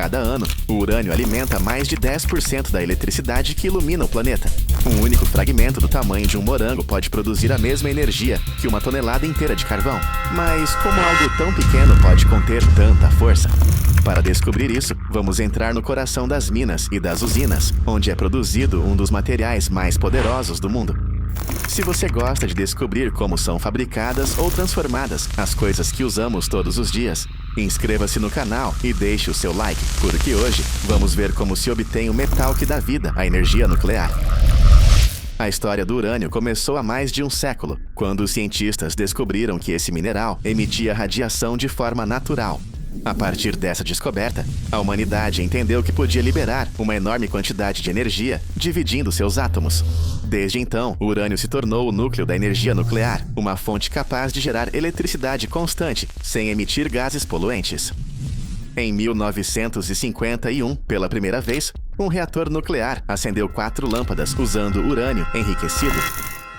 Cada ano, o urânio alimenta mais de 10% da eletricidade que ilumina o planeta. Um único fragmento do tamanho de um morango pode produzir a mesma energia que uma tonelada inteira de carvão. Mas como algo tão pequeno pode conter tanta força? Para descobrir isso, vamos entrar no coração das minas e das usinas, onde é produzido um dos materiais mais poderosos do mundo. Se você gosta de descobrir como são fabricadas ou transformadas as coisas que usamos todos os dias, inscreva-se no canal e deixe o seu like, porque hoje vamos ver como se obtém o metal que dá vida à energia nuclear. A história do urânio começou há mais de um século, quando os cientistas descobriram que esse mineral emitia radiação de forma natural. A partir dessa descoberta, a humanidade entendeu que podia liberar uma enorme quantidade de energia dividindo seus átomos. Desde então, o urânio se tornou o núcleo da energia nuclear, uma fonte capaz de gerar eletricidade constante, sem emitir gases poluentes. Em 1951, pela primeira vez, um reator nuclear acendeu 4 lâmpadas usando urânio enriquecido.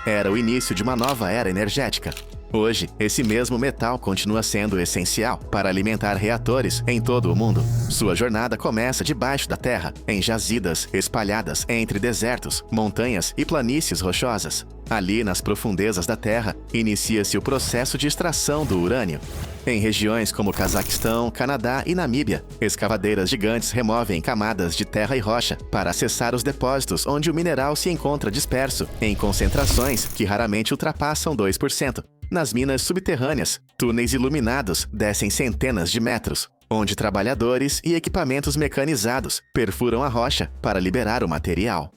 Era o início de uma nova era energética. Hoje, esse mesmo metal continua sendo essencial para alimentar reatores em todo o mundo. Sua jornada começa debaixo da terra, em jazidas espalhadas entre desertos, montanhas e planícies rochosas. Ali, nas profundezas da terra, inicia-se o processo de extração do urânio. Em regiões como Cazaquistão, Canadá e Namíbia, escavadeiras gigantes removem camadas de terra e rocha para acessar os depósitos onde o mineral se encontra disperso, em concentrações que raramente ultrapassam 2%. Nas minas subterrâneas, túneis iluminados descem centenas de metros, onde trabalhadores e equipamentos mecanizados perfuram a rocha para liberar o material.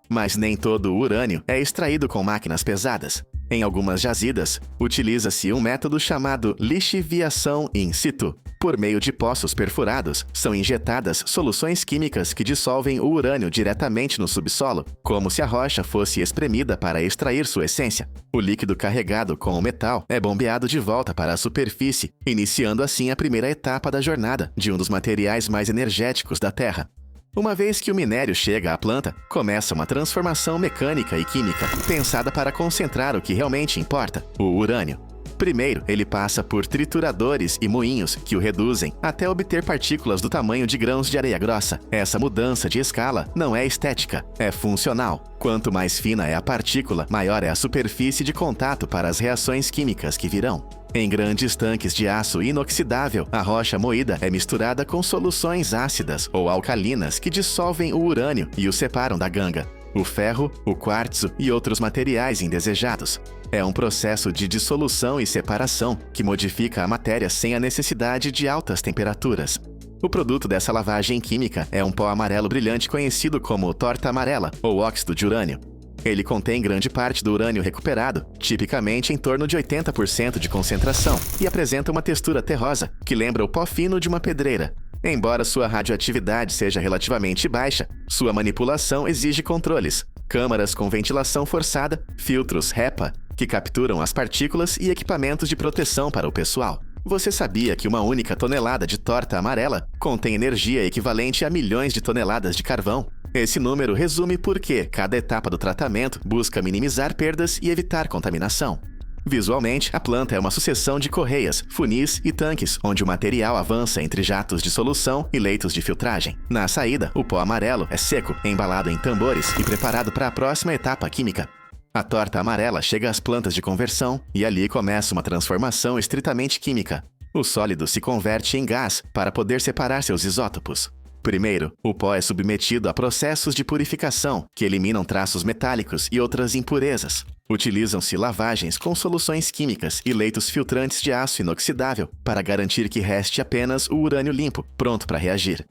Mas nem todo o urânio é extraído com máquinas pesadas. Em algumas jazidas, utiliza-se um método chamado lixiviação in situ. Por meio de poços perfurados, são injetadas soluções químicas que dissolvem o urânio diretamente no subsolo, como se a rocha fosse espremida para extrair sua essência. O líquido carregado com o metal é bombeado de volta para a superfície, iniciando assim a primeira etapa da jornada de um dos materiais mais energéticos da Terra. Uma vez que o minério chega à planta, começa uma transformação mecânica e química, pensada para concentrar o que realmente importa, o urânio. Primeiro, ele passa por trituradores e moinhos que o reduzem até obter partículas do tamanho de grãos de areia grossa. Essa mudança de escala não é estética, é funcional. Quanto mais fina é a partícula, maior é a superfície de contato para as reações químicas que virão. Em grandes tanques de aço inoxidável, a rocha moída é misturada com soluções ácidas ou alcalinas que dissolvem o urânio e o separam da ganga, o ferro, o quartzo e outros materiais indesejados. É um processo de dissolução e separação que modifica a matéria sem a necessidade de altas temperaturas. O produto dessa lavagem química é um pó amarelo brilhante conhecido como torta amarela ou óxido de urânio. Ele contém grande parte do urânio recuperado, tipicamente em torno de 80% de concentração, e apresenta uma textura terrosa, que lembra o pó fino de uma pedreira. Embora sua radioatividade seja relativamente baixa, sua manipulação exige controles, câmaras com ventilação forçada, filtros HEPA, que capturam as partículas e equipamentos de proteção para o pessoal. Você sabia que uma única tonelada de torta amarela contém energia equivalente a milhões de toneladas de carvão? Esse número resume por que cada etapa do tratamento busca minimizar perdas e evitar contaminação. Visualmente, a planta é uma sucessão de correias, funis e tanques, onde o material avança entre jatos de solução e leitos de filtragem. Na saída, o pó amarelo é seco, embalado em tambores e preparado para a próxima etapa química. A torta amarela chega às plantas de conversão e ali começa uma transformação estritamente química. O sólido se converte em gás para poder separar seus isótopos. Primeiro, o pó é submetido a processos de purificação que eliminam traços metálicos e outras impurezas. Utilizam-se lavagens com soluções químicas e leitos filtrantes de aço inoxidável para garantir que reste apenas o urânio limpo, pronto para reagir.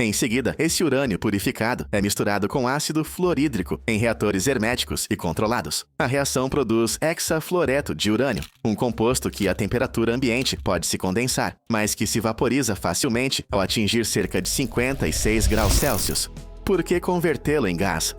Em seguida, esse urânio purificado é misturado com ácido fluorídrico em reatores herméticos e controlados. A reação produz hexafluoreto de urânio, um composto que a temperatura ambiente pode se condensar, mas que se vaporiza facilmente ao atingir cerca de 56 graus Celsius. Por que convertê-lo em gás?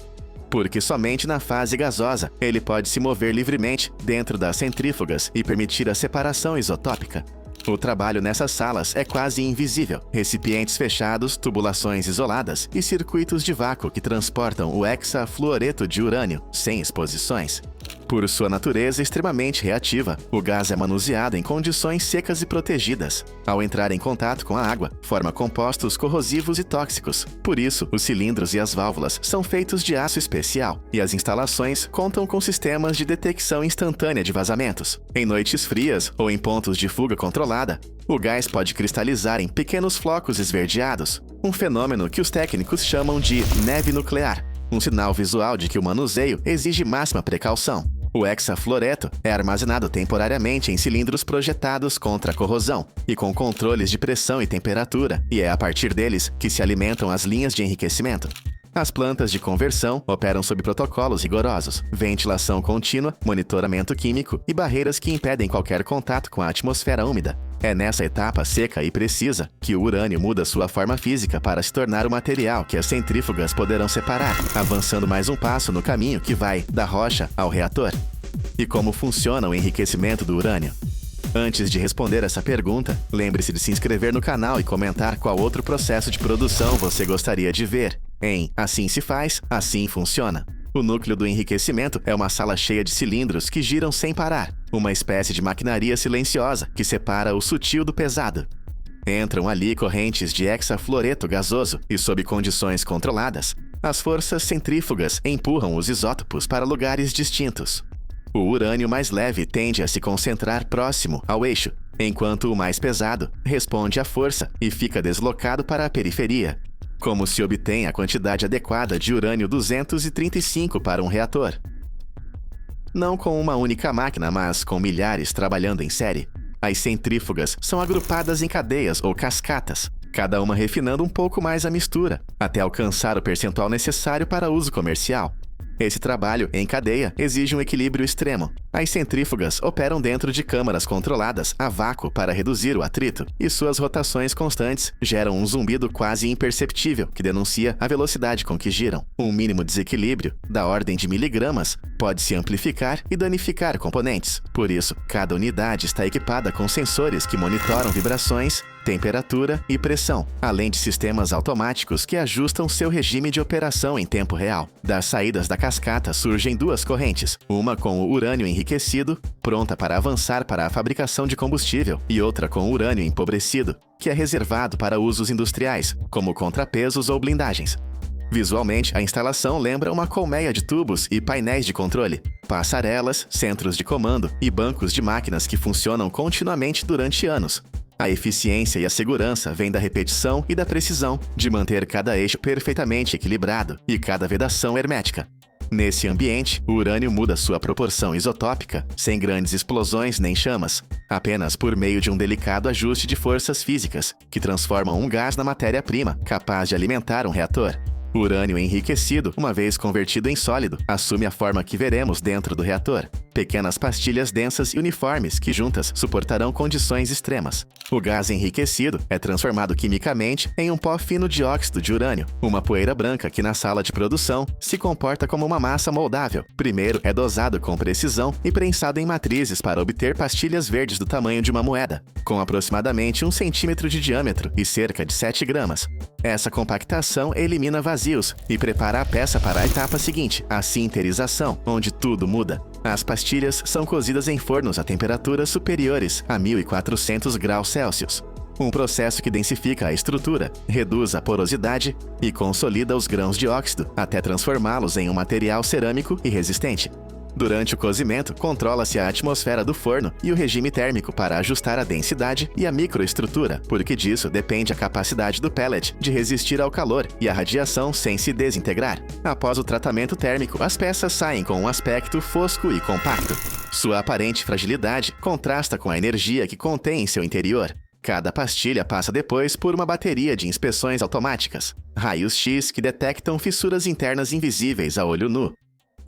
Porque somente na fase gasosa ele pode se mover livremente dentro das centrífugas e permitir a separação isotópica. O trabalho nessas salas é quase invisível. Recipientes fechados, tubulações isoladas e circuitos de vácuo que transportam o hexafluoreto de urânio sem exposições. Por sua natureza extremamente reativa, o gás é manuseado em condições secas e protegidas. Ao entrar em contato com a água, forma compostos corrosivos e tóxicos. Por isso, os cilindros e as válvulas são feitos de aço especial, e as instalações contam com sistemas de detecção instantânea de vazamentos. Em noites frias ou em pontos de fuga controlada, o gás pode cristalizar em pequenos flocos esverdeados, um fenômeno que os técnicos chamam de neve nuclear, um sinal visual de que o manuseio exige máxima precaução. O hexafluoreto é armazenado temporariamente em cilindros projetados contra a corrosão e com controles de pressão e temperatura, e é a partir deles que se alimentam as linhas de enriquecimento. As plantas de conversão operam sob protocolos rigorosos, ventilação contínua, monitoramento químico e barreiras que impedem qualquer contato com a atmosfera úmida. É nessa etapa seca e precisa que o urânio muda sua forma física para se tornar o material que as centrífugas poderão separar, avançando mais um passo no caminho que vai da rocha ao reator. E como funciona o enriquecimento do urânio? Antes de responder essa pergunta, lembre-se de se inscrever no canal e comentar qual outro processo de produção você gostaria de ver em Assim se faz, assim funciona. O núcleo do enriquecimento é uma sala cheia de cilindros que giram sem parar, uma espécie de maquinaria silenciosa que separa o sutil do pesado. Entram ali correntes de hexafluoreto gasoso e, sob condições controladas, as forças centrífugas empurram os isótopos para lugares distintos. O urânio mais leve tende a se concentrar próximo ao eixo, enquanto o mais pesado responde à força e fica deslocado para a periferia. Como se obtém a quantidade adequada de urânio-235 para um reator? Não com uma única máquina, mas com milhares trabalhando em série. As centrífugas são agrupadas em cadeias ou cascatas, cada uma refinando um pouco mais a mistura, até alcançar o percentual necessário para uso comercial. Esse trabalho em cadeia exige um equilíbrio extremo. As centrífugas operam dentro de câmaras controladas a vácuo para reduzir o atrito, e suas rotações constantes geram um zumbido quase imperceptível que denuncia a velocidade com que giram. Um mínimo desequilíbrio, da ordem de miligramas, pode se amplificar e danificar componentes. Por isso, cada unidade está equipada com sensores que monitoram vibrações, temperatura e pressão, além de sistemas automáticos que ajustam seu regime de operação em tempo real. Das saídas da cascata surgem duas correntes, uma com o urânio enriquecido, pronta para avançar para a fabricação de combustível, e outra com urânio empobrecido, que é reservado para usos industriais, como contrapesos ou blindagens. Visualmente, a instalação lembra uma colmeia de tubos e painéis de controle, passarelas, centros de comando e bancos de máquinas que funcionam continuamente durante anos. A eficiência e a segurança vêm da repetição e da precisão de manter cada eixo perfeitamente equilibrado e cada vedação hermética. Nesse ambiente, o urânio muda sua proporção isotópica sem grandes explosões nem chamas, apenas por meio de um delicado ajuste de forças físicas que transformam um gás na matéria-prima capaz de alimentar um reator. O urânio enriquecido, uma vez convertido em sólido, assume a forma que veremos dentro do reator. Pequenas pastilhas densas e uniformes que juntas suportarão condições extremas. O gás enriquecido é transformado quimicamente em um pó fino de óxido de urânio, uma poeira branca que na sala de produção se comporta como uma massa moldável. Primeiro é dosado com precisão e prensado em matrizes para obter pastilhas verdes do tamanho de uma moeda, com aproximadamente 1 centímetro de diâmetro e cerca de 7 gramas. Essa compactação elimina vazios e prepara a peça para a etapa seguinte, a sinterização, onde tudo muda. As pastilhas são cozidas em fornos a temperaturas superiores a 1400 graus Celsius. Um processo que densifica a estrutura, reduz a porosidade e consolida os grãos de óxido até transformá-los em um material cerâmico e resistente. Durante o cozimento, controla-se a atmosfera do forno e o regime térmico para ajustar a densidade e a microestrutura, porque disso depende a capacidade do pellet de resistir ao calor e à radiação sem se desintegrar. Após o tratamento térmico, as peças saem com um aspecto fosco e compacto. Sua aparente fragilidade contrasta com a energia que contém em seu interior. Cada pastilha passa depois por uma bateria de inspeções automáticas, raios-x que detectam fissuras internas invisíveis a olho nu,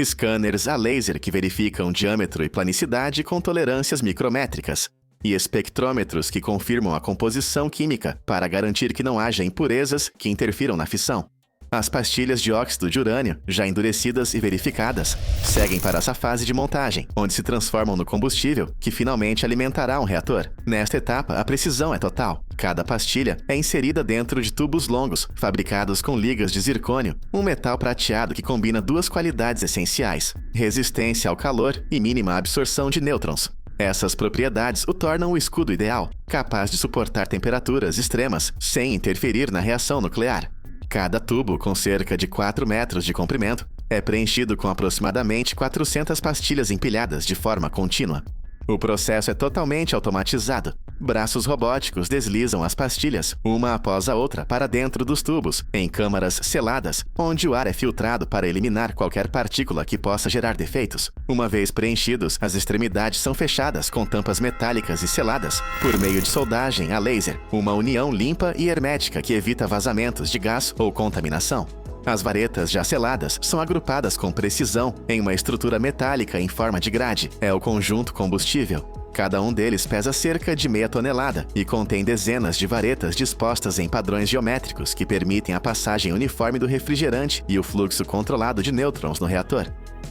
scanners a laser que verificam diâmetro e planicidade com tolerâncias micrométricas, e espectrômetros que confirmam a composição química para garantir que não haja impurezas que interfiram na fissão. As pastilhas de óxido de urânio, já endurecidas e verificadas, seguem para essa fase de montagem, onde se transformam no combustível que finalmente alimentará um reator. Nesta etapa, a precisão é total. Cada pastilha é inserida dentro de tubos longos, fabricados com ligas de zircônio, um metal prateado que combina duas qualidades essenciais: resistência ao calor e mínima absorção de nêutrons. Essas propriedades o tornam o escudo ideal, capaz de suportar temperaturas extremas sem interferir na reação nuclear. Cada tubo, com cerca de 4 metros de comprimento, é preenchido com aproximadamente 400 pastilhas empilhadas de forma contínua. O processo é totalmente automatizado. Braços robóticos deslizam as pastilhas, uma após a outra, para dentro dos tubos, em câmaras seladas, onde o ar é filtrado para eliminar qualquer partícula que possa gerar defeitos. Uma vez preenchidos, as extremidades são fechadas com tampas metálicas e seladas, por meio de soldagem a laser, uma união limpa e hermética que evita vazamentos de gás ou contaminação. As varetas já seladas são agrupadas com precisão em uma estrutura metálica em forma de grade. É o conjunto combustível. Cada um deles pesa cerca de meia tonelada e contém dezenas de varetas dispostas em padrões geométricos que permitem a passagem uniforme do refrigerante e o fluxo controlado de nêutrons no reator.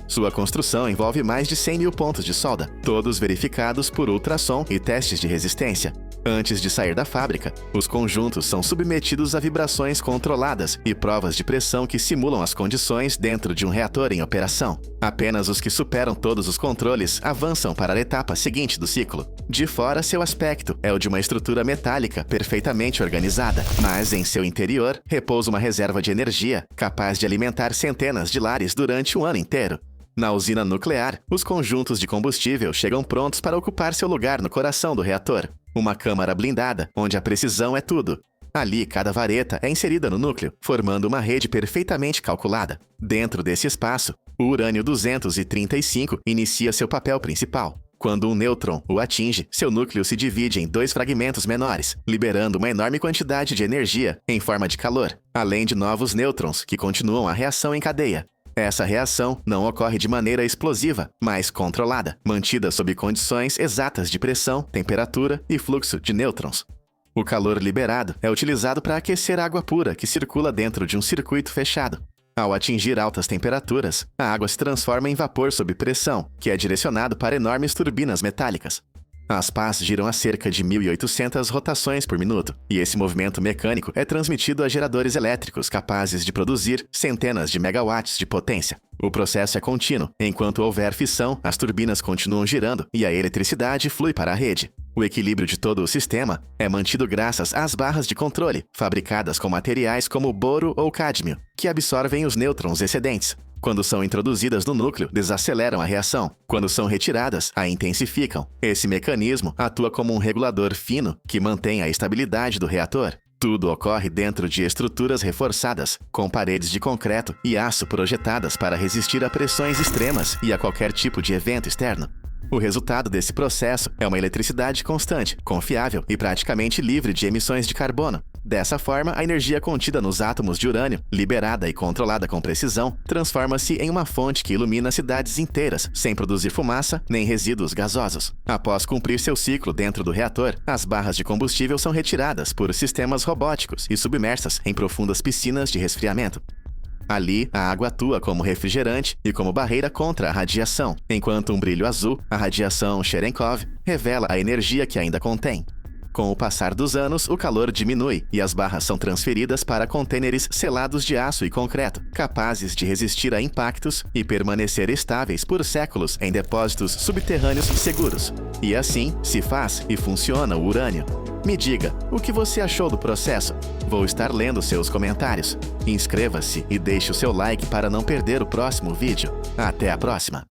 Sua construção envolve mais de 100 mil pontos de solda, todos verificados por ultrassom e testes de resistência. Antes de sair da fábrica, os conjuntos são submetidos a vibrações controladas e provas de pressão que simulam as condições dentro de um reator em operação. Apenas os que superam todos os controles avançam para a etapa seguinte do ciclo. De fora, seu aspecto é o de uma estrutura metálica perfeitamente organizada, mas em seu interior repousa uma reserva de energia capaz de alimentar centenas de lares durante um ano inteiro. Na usina nuclear, os conjuntos de combustível chegam prontos para ocupar seu lugar no coração do reator. Uma câmara blindada, onde a precisão é tudo. Ali, cada vareta é inserida no núcleo, formando uma rede perfeitamente calculada. Dentro desse espaço, o urânio-235 inicia seu papel principal. Quando um nêutron o atinge, seu núcleo se divide em 2 fragmentos menores, liberando uma enorme quantidade de energia em forma de calor, além de novos nêutrons que continuam a reação em cadeia. Essa reação não ocorre de maneira explosiva, mas controlada, mantida sob condições exatas de pressão, temperatura e fluxo de nêutrons. O calor liberado é utilizado para aquecer a água pura que circula dentro de um circuito fechado. Ao atingir altas temperaturas, a água se transforma em vapor sob pressão, que é direcionado para enormes turbinas metálicas. As pás giram a cerca de 1.800 rotações por minuto, e esse movimento mecânico é transmitido a geradores elétricos capazes de produzir centenas de megawatts de potência. O processo é contínuo. Enquanto houver fissão, as turbinas continuam girando e a eletricidade flui para a rede. O equilíbrio de todo o sistema é mantido graças às barras de controle, fabricadas com materiais como boro ou cádmio, que absorvem os nêutrons excedentes. Quando são introduzidas no núcleo, desaceleram a reação. Quando são retiradas, a intensificam. Esse mecanismo atua como um regulador fino que mantém a estabilidade do reator. Tudo ocorre dentro de estruturas reforçadas, com paredes de concreto e aço projetadas para resistir a pressões extremas e a qualquer tipo de evento externo. O resultado desse processo é uma eletricidade constante, confiável e praticamente livre de emissões de carbono. Dessa forma, a energia contida nos átomos de urânio, liberada e controlada com precisão, transforma-se em uma fonte que ilumina cidades inteiras, sem produzir fumaça nem resíduos gasosos. Após cumprir seu ciclo dentro do reator, as barras de combustível são retiradas por sistemas robóticos e submersas em profundas piscinas de resfriamento. Ali, a água atua como refrigerante e como barreira contra a radiação, enquanto um brilho azul, a radiação Cherenkov, revela a energia que ainda contém. Com o passar dos anos, o calor diminui e as barras são transferidas para contêineres selados de aço e concreto, capazes de resistir a impactos e permanecer estáveis por séculos em depósitos subterrâneos seguros. E assim se faz e funciona o urânio. Me diga, o que você achou do processo? Vou estar lendo seus comentários. Inscreva-se e deixe o seu like para não perder o próximo vídeo. Até a próxima!